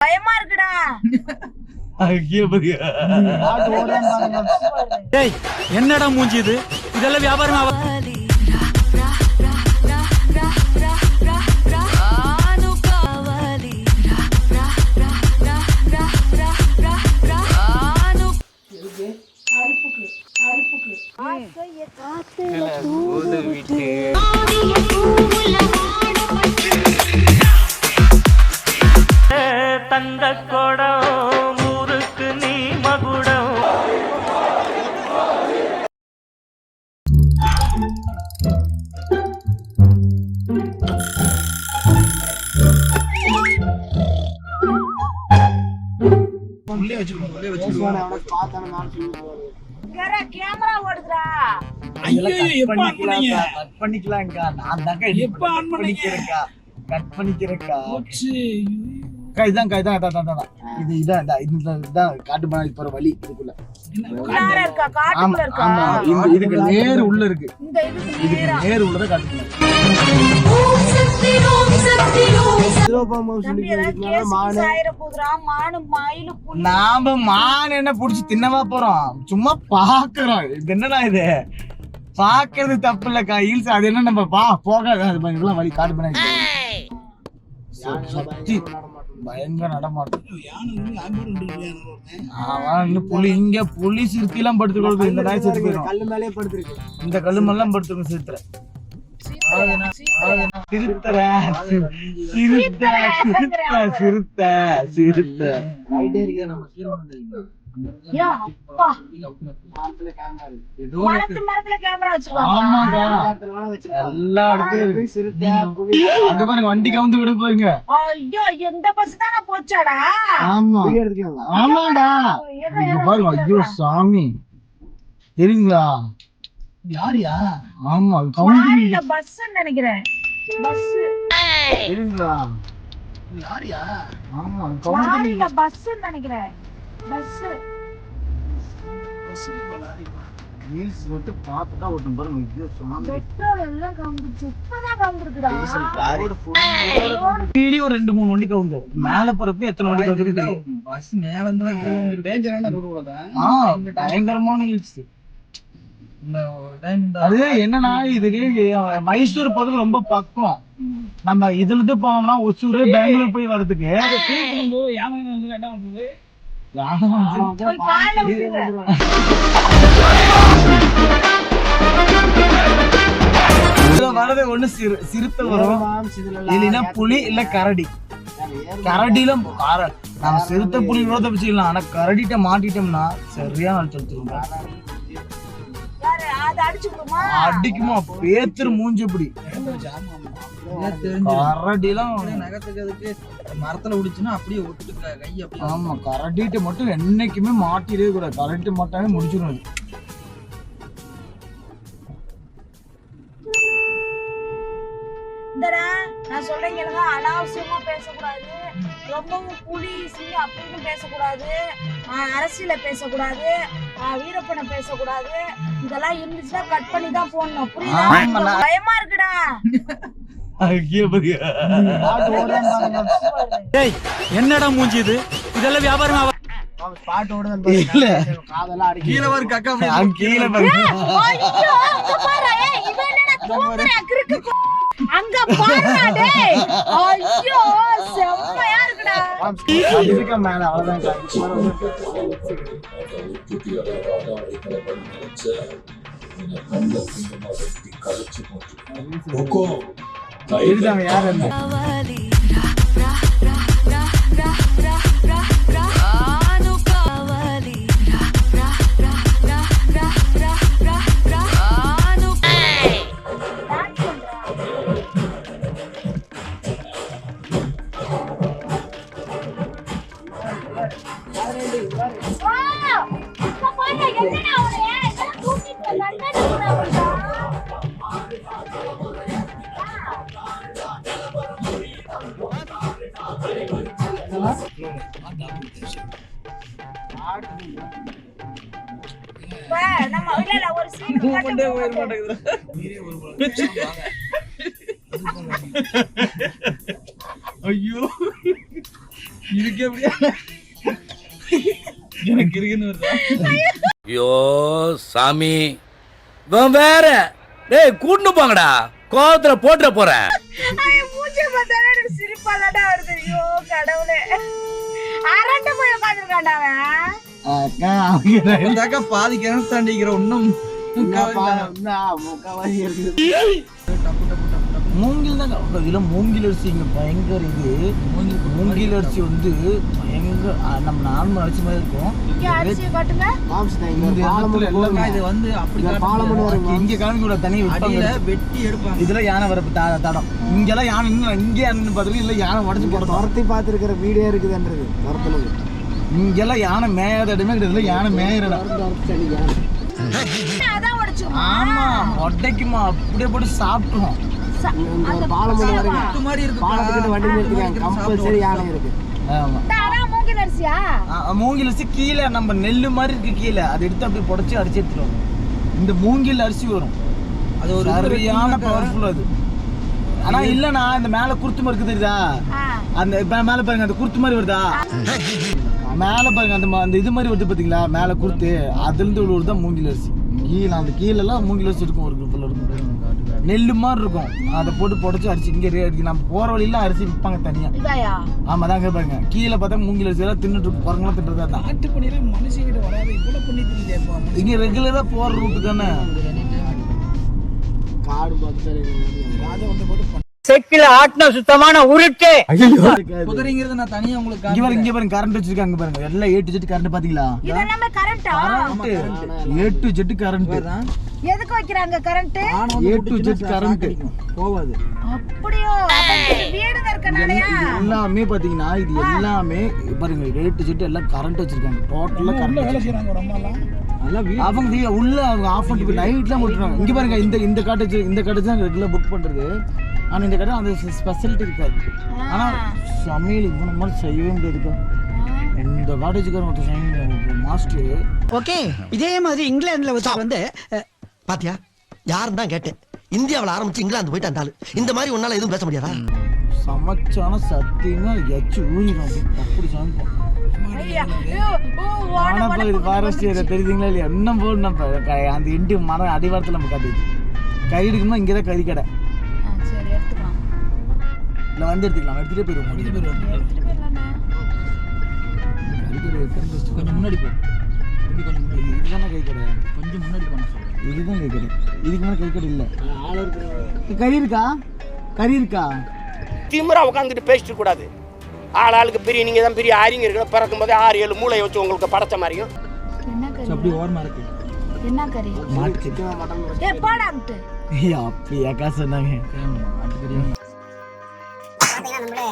பயமா இருக்குடா. என்னடா மூஞ்சி இது? இதெல்லாம் வியாபாரம் தந்த கொடம் ஊருக்கு நீ மகுடம். கேமரா ஓடுதுடா. பண்ணிக்கலாம்க்கா. நான் தாங்க எப்ப ஆன் பண்ணிக்கிறேன்க்கா. கட் பண்ணிக்கிறேன்க்கா. இதான் காட்டு பண்ணி போற வழி இதுக்குள்ள. இதுக்கு நேர் உள்ள இருக்கு. இதுக்கு நேர் உள்ளதான் காட்டு நாம மான் என்ன புடிச்சு தின்னவா போறோம்? சும்மா பாக்குறோம். இது என்னடா இது? பாக்குறது தப்பு இல்லக்கா. ஹீல்ஸ் அது என்ன நம்ம போகாது. வழி காட்டு பண்ணி பயங்கர நடமாட்டம். புலி இங்க புலி சிறுத்தி எல்லாம் படுத்துக்கிறது. இந்த நாய் செத்து போயிடும். கல்லு மேலே படுத்துருக்கு. இந்த கல்லு மேலாம் படுத்துருக்கு. சிறுத்தை வண்டி கவுந்து விட போறீங்க. ஆமாடா பாருங்க. ஐயோ சாமி தெரியுங்களா? யாரியா? ஆமா பஸ் நினைக்கிறேன். தெரியுங்களா? யாரியா? ஆமா பஸ் நினைக்கிறேன். பஸ் ரீல்ஸ் வந்து பார்த்துட்டா ஓட்டும் பாருங்க. ஐயோ சாமி பெட்ரோல் எல்லாம் கவுந்துச்சு. இப்பதான் கவுந்துருக்குடா. வீடியோ 2-3 வண்டி கவுந்து மேல போறப்ப எத்தனை வண்டி கவுந்து தெரியும். பஸ் மேல இருந்து டேஞ்சரான ரோடு. பயங்கரமான ஹில்ஸ். அது என்னன்னா இதுக்கு மைசூர் போறதுக்கு ரொம்ப பக்கம். நம்ம இதுல இருந்து போனோம்னா ஒசூர் பெங்களூர் போய் வர்றதுக்கு வரது ஒண்ணு சிறுத்தை வரும், இல்லைன்னா புலி இல்ல கரடி. கரடியில நம்ம சிறுத்தை புலி கூட தப்பிச்சுக்கலாம். ஆனா கரடிட்ட மாட்டிட்டோம்னா சரியான அடிச்சுருவோம். அடிக்குமா பேத்துரு மூஞ்சி இப்படி. கரடிலாம் நகத்துக்கு மரத்துல உடிச்சுன்னா அப்படியே ஒட்டுக்க கை. ஆமா கரடிட்ட மட்டும் என்னைக்குமே மாட்டிடவே கூடாது. கரடி மாட்டாவே முடிச்சிடும். நான் சொல்றேன் கேளுங்க. அனாவசியமா பேசக்கூடாது. ரொம்பவும் புலி சிங்கம் அப்படின்னு பேசக்கூடாது. அரசியல பேசக்கூடாது. வீரப்பனை பேசக்கூடாது. இதெல்லாம் இருந்துச்சுன்னா கட் பண்ணி தான் போடணும். புரியுதா? பயமா இருக்குடா. என்னடா மூஞ்சி இது? இதெல்லாம் வியாபாரம் அங்க பாருடா டேய். ஐயோ செம்மயா இருக்குடா. இதுக்கு மேல அவ்வளவுதான். இதுதான் யார் என்ன நம்ம இல்ல ஒரு சீன் கட்டே போயிர மாட்டேங்குது. ஐயோ இதுக்கு எப்படியா எனக்கு இருக்குன்னு வருதா? ஐயோ சாமி இவன் வேற டேய் கூட்டு போங்கடா கோவத்துல போட்டுற போறேன். மூஞ்சி பார்த்தாலே எனக்கு சிரிப்பா தான்டா வருது. ஐயோ கடவுளே, அரண்டு போய் உட்காந்துருக்காண்டா அவன். அக்கா இந்த அக்கா பாதி கிணறு தாண்டிக்கிற இன்னும் மூங்கில் தான் இதுல மூங்கில் அரிசி இங்க பயங்கர இது. மூங்கில் அரிசி வந்து பயங்கர நம்ம நார்மல் அரிசி மாதிரி இருக்கும். இங்க அரிசியை காட்டுங்க. இது வந்து அப்படி இங்க கிளம்பி கூட தனி வெட்டி எடுப்பாங்க. இதுல யானை வர தடம் இங்கெல்லாம் யானை இங்கே பாத்துருக்கு. இல்ல யானை உடச்சு போட துரத்தி பார்த்துருக்கிற வீடியோ இருக்குதுன்றது துரத்துல. இங்கெல்லாம் யானை மேயாத இடமே கிடையாது. யானை மேயிற இடம். ஆமா ஒட்டைக்குமா அப்படியே போட்டு சாப்பிட்டோம். மூங்கில் அரிசி கீழே நம்ம நெல்லு மாதிரி இருக்கு. கீழே அதை எடுத்து அப்படி புடைச்சு அடிச்சு எடுத்துருவோம். இந்த மூங்கில் அரிசி வரும். அது ஒரு சரியான பவர்ஃபுல் அது. ஆனா இல்லண்ணா இந்த மேல குருத்து மாதிரி இருக்குது தெரியுதா? அந்த மேல பாருங்க அந்த குருத்து மாதிரி வருதா? மேல பாருங்க அந்த இது மாதிரி வருது பாத்தீங்களா? மேல குருத்து அதுல இருந்து உள்ளதான் மூங்கில் அரிசி. கீழே அந்த கீழே எல்லாம் மூங்கில் அரிசி இருக்கும். ஒரு குரூப்ல இருக்கும் நெல்லு மாதிரி இருக்கும். அதை போட்டு புடைச்சு அரிசி இங்க நம்ம போற வழியில அரிசி விற்பாங்க தனியா. ஆமா தாங்க பாருங்க கீழே பார்த்தா மூங்கில் அரிசி எல்லாம் தின்னுட்டு இருக்கும். குரங்கெல்லாம் தின்றதா தான். நாட்டு பண்ணிட்டு மனுஷங்கிட்ட வராது. இவ்வளவு பண்ணி இங்க ரெகுலரா போற ரூட்டு தானே. காடு பார்த்து செக்கில ஆட்டின சுத்தமான உருட்டு. குதிரைங்கிறது நான் தனியா உங்களுக்கு இங்க பாருங்க கரண்ட் வச்சிருக்காங்க பாருங்க. எல்லாம் A to Z கரண்ட் பாத்தீங்களா? இது நம்ம கரண்டா? A to Z current. எதுக்கு வைக்கறாங்க current? A to Z current போவாது. அப்படியே வீடு இருக்கனாலயா? எல்லாமே பாத்தீங்கன்னா இது எல்லாமே பாருங்க A to Z எல்லாம் கரண்ட் வச்சிருக்காங்க. டோட்டலா கரண்ட் வேலை செய்றாங்க ரொம்பலாம். அவங்க உள்ள அவங்க ஆஃப் பண்ணிட்டு நைட்லாம் போட்டுறாங்க. இங்க பாருங்க இந்த காட்டேஜ் தான் ரெகுலர் புக் பண்றது. ஆனா இந்த கடை அந்த ஸ்பெஷாலிட்டி இருக்காது. ஆனா சமையல் இவன மாதிரி செய்யவே முடியாதுக்கா. இந்த காட்டேஜுக்காரன் ஒருத்தர் மாஸ்டர். ஓகே இதே மாதிரி இங்கிலாந்துல வந்து பாத்தியா யாரும் தான் கேட்டேன். இந்தியாவில் ஆரம்பிச்சு இங்கிலாந்து போயிட்டு அந்த ஆளு இந்த மாதிரி ஒன்னால எதுவும் பேச முடியாதா? சமைச்சான சத்தியமா எச்சு ஊறிடும். அப்படி சமைப்போம். ஃபாரஸ்ட் ஏரியா தெரியுதுங்களா இல்லையா? இன்னும் போது நம்ம அந்த இண்டி மரம் அடிவாரத்தில் நம்ம காட்டுது. கறி எடுக்கணும்னா இங்கே தான் கறி கடை. இல்லை வந்து எடுத்துக்கலாம். எடுத்துகிட்டே போயிடுவோம். கொஞ்சம் முன்னாடி போ. இதுதானே கை கடை. கொஞ்சம் முன்னாடி போன இதுதான் கை கடை. இதுக்கு மேலே கை கடை இல்லை. கறி இருக்கா? கறி இருக்கா? திமிரா உட்காந்துட்டு பேசிட்டு கூடாது. ஆளுக்கு பெரிய நீங்க தான் பெரிய அறிஞர்கள். பிறக்கும் போதே 6-7 மூளை வச்சு உங்களுக்கு படைச்ச மாதிரியும். அப்படி ஓரமா இருக்கு. என்ன கறி? மாட்டு சிக்கன் மட்டன். ஏ போடாம்ட்டு. அப்படியே அக்கா சொன்னாங்க. மாட்டு கறி. பாத்தீங்கன்னா நம்மளே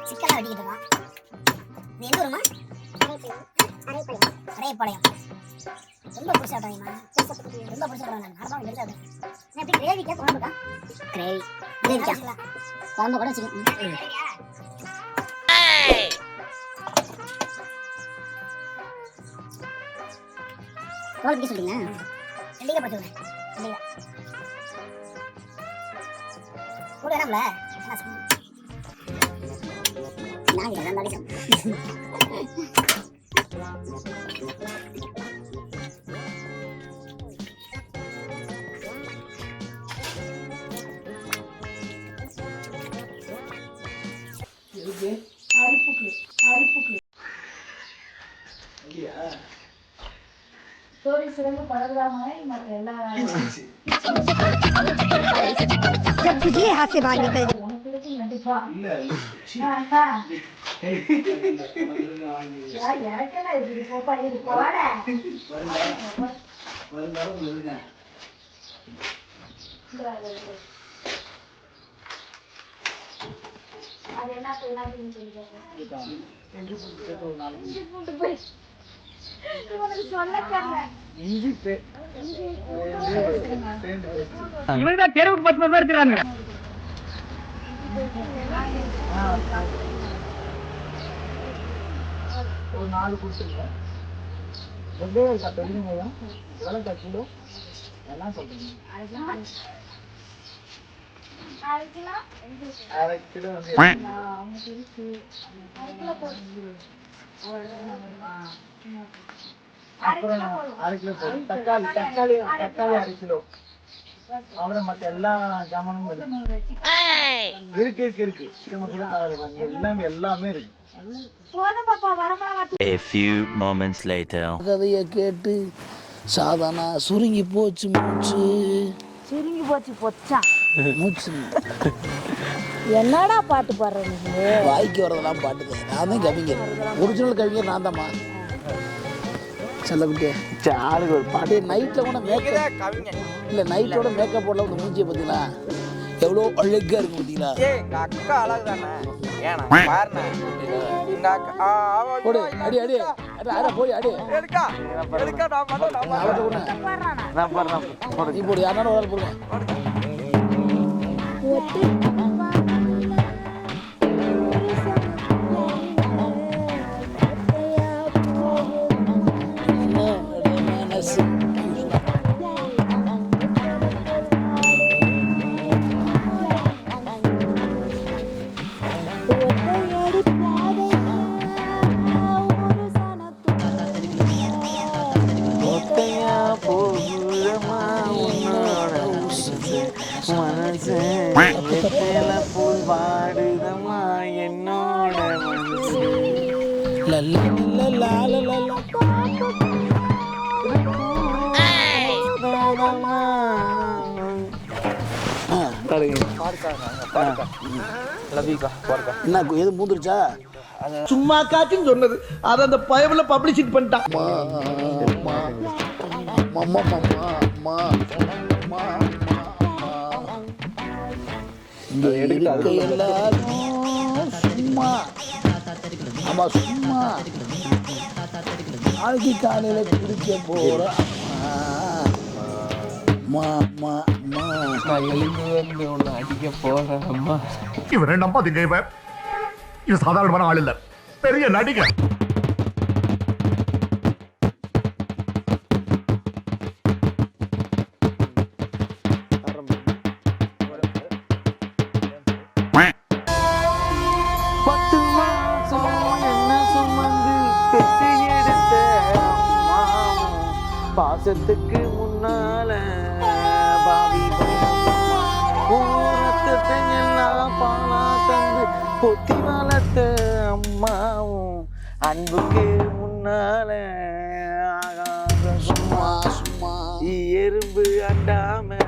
சிக்கனா வெட்டிக்கிட்டு இருக்கோம். இது எந்த ஊருமா? அரைப்பாளையம். ரொம்ப புதுசா டைமா. ரொம்ப புதுசா டைமா. நார்மலா வெட்டது. நான் இப்படி கிரேவிக்கா குழம்புக்கா? கிரேவி. கிரேவிக்கா. குழம்பு கூட சிக்கன். ரோல் சொல்றீங்க? ரெண்டிகா போட்டுங்க. ரெண்டிகா. கூட நம்மள நான் இங்க வந்தாலே அரிப்புக்கு ஸ்டோரி சிறந்து பழகுறாங்க. மற்ற எல்லா கண்டிப்பா எனக்கெல்லாம் இது போப்பா இது போட அது என்ன இவங்க தெருவுக்கு 10 பேர் இருக்கிறாங்க. ஒரு 4 கொடுத்துருங்க. வெவ்வேறு கட்டுங்க. எவ்வளோ கிலோ எல்லாம் சொல்றீங்க. அரை கிலோ வந்து அப்புறம் அரை கிலோ போதும். தக்காளி அரை கிலோ. அவ்வளோ மற்ற எல்லா ஜாமானும் இருக்கு. எல்லாமே இருக்கு. A few moments later. கதையை கேட்டு சாதாரண சுருங்கி போச்சு மூச்சு சுருங்கி போச்சு பொச்சா. மூச்சு என்னடா பாட்டு பாடுற நீங்க? வாய்க்கு வரதெல்லாம் பாட்டுதான். நான் தான் கவிஞர், ஒரிஜினல் கவிஞர் நான் தான்மா. செல்லக்குட்டியே ஆளுக்கு ஒரு பாட்டு நைட்டில் கூட மேக்கப் இல்லை, நைட்டோட மேக்கப் போடல உங்கள் மூஞ்சியை பார்த்தீங்களா எவ்வளோ அழகா இருக்கு பார்த்தீங்களா? எங்க அக்கா அழகு தானே. ஏன்னா பாருண்ணா எங்க அக்கா போடு அடி அடி அட போய் அடி எடுக்கா நான் பண்ண நான் பாடுறேன். நீ போடு, யாருனாலும் ஒரு ஆள் போடுங்க. என்ன எது மூந்துருச்சா? சும்மா காச்சுன்னு சொன்னது அதை அந்த பயவுல பப்ளிசிட்டி பண்ணிட்டான். இங்க இருக்க எல்லாரும் சும்மா ஆமா சும்மா நாளைக்கு காலையில குடிக்க போற அடிக்க போறேன் அம்மா. இவரை நம்பாதீங்க. இவன் சாதாரணமான ஆள் இல்ல, பெரிய நடிகர். பாசத்துக்கு முன்னால பாவி ரத்தத்தை எல்லாம் பாலா தந்து பொத்தி வளர்த்த அம்மாவும் அன்புக்கு முன்னால ஆகாத சும்மா சும்மா எறும்பு அண்டாம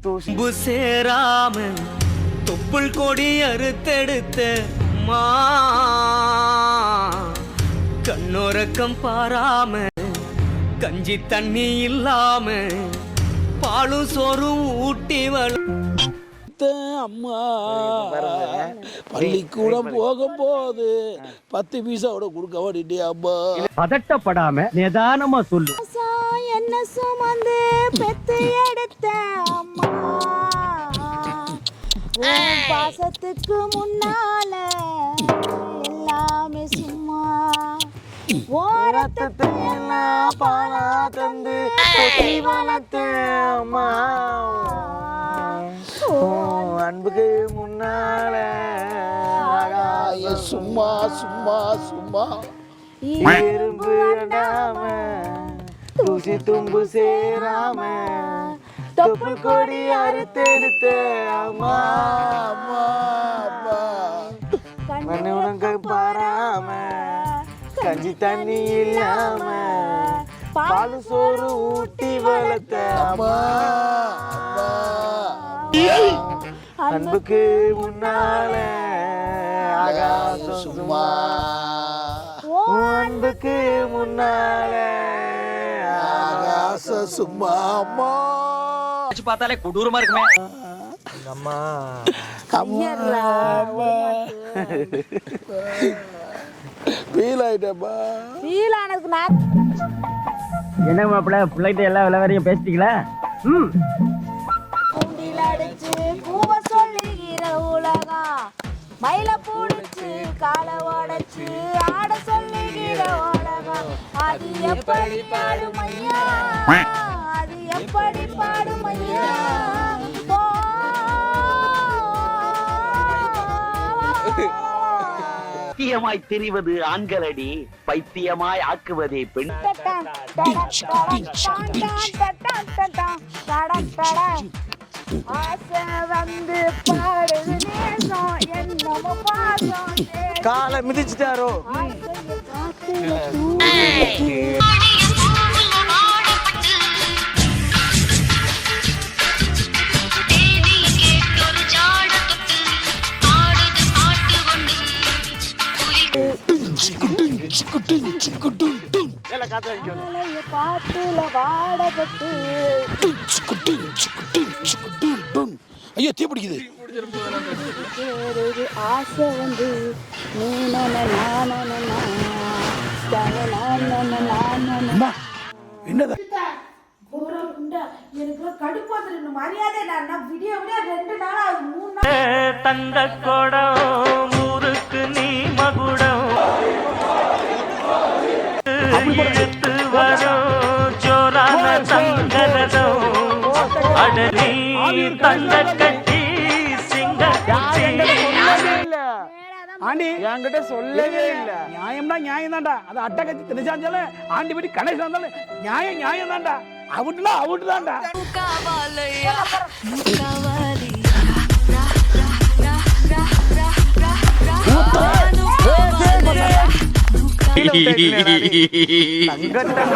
தும்பு சேராம தொப்புள் கொடி அறுத்தெடுத்த மா கண்ணோரக்கம் பாராம கஞ்சி தண்ணி இல்லாம பாலும் சோறும் ஊட்டி அம்மா பள்ளிக்கூடம் போகும் போது 10 பைசாவோட கொடுக்க மாட்டேன் அம்மா. பதட்டப்படாம நிதானமா சொல்லு. என்ன சுமந்து பெத்து எடுத்த அம்மா உன் பாசத்துக்கு முன்னால எல்லாமே சும்மா. ரத்தத்தை எல்லாம் பாலா தந்து பொத்தி வளர்த்த அம்மா அன்புக்கு முன்னால சும்மா சும்மா சும்மா எறும்பு அண்டாம தூசி தும்பு சேராம தொப்புள் கொடி அறுத்தெடுத்த அம்மா அம்மா அம்மா மண்ணு உனக்கு பாராம கஞ்சி தண்ணி இல்லாம பால் சோறு ஊட்டி வளர்த்த அம்மா அன்புக்கு முன்னால ஆகாசம் சும்மா அன்புக்கு முன்னால ஆகாசம் சும்மா அம்மா. பார்த்தாலே கொடூரமா இருக்குமே. அம்மா ஃபீல் ஆயிட்டேப்பா. ஃபீல் ஆனதுக்கு நான் என்ன மாப்பிள்ள பிள்ளைகிட்ட எல்லா விளையாடையும் பேசிட்டீங்களா? கூண்டில் அடிச்சு கூவ சொல்லுகிற உலகம் மயில பூடிச்சு காலை உடைச்சு ஆட சொல்லுகிற உலகம் அது எப்படி பாடுமையா, அது எப்படி பாடுமையா. தைரியமாய் தெரிவது ஆண்களடி, பைத்தியமாய் ஆக்குவதே பெண். ஆசை வந்து பாடுது நேசம் என்னமோ பாசம் காலை மிதிச்சிட்டாரோ பாட்டுல வாடப்பட்டு ஐயோ தீ பிடிக்குது. ஆசை வந்து என்னதான் எனக்கு கடுப்பா தெரியும் மரியாதை நான் விடிய 2 நாள் ஆகுது 3 நாள் தந்த கொடம் ஊருக்கு நீ மகுடம் இழுத்து வரும் ஜோரான தங்கரதம் அடலி தந்த கட்டி சிங்க ஆண்டி என்கிட்ட சொல்லவே இல்ல. நியாயம்னா நியாயம் தான்டா. அது அட்டை கட்சி திணிச்சாலும் ஆண்டி வீட்டு கணேசன் இருந்தாலும் நியாயம் நியாயம் தான்டா. அவுட்டுனா அவுட்டு தான்டா. தங்கட்டம்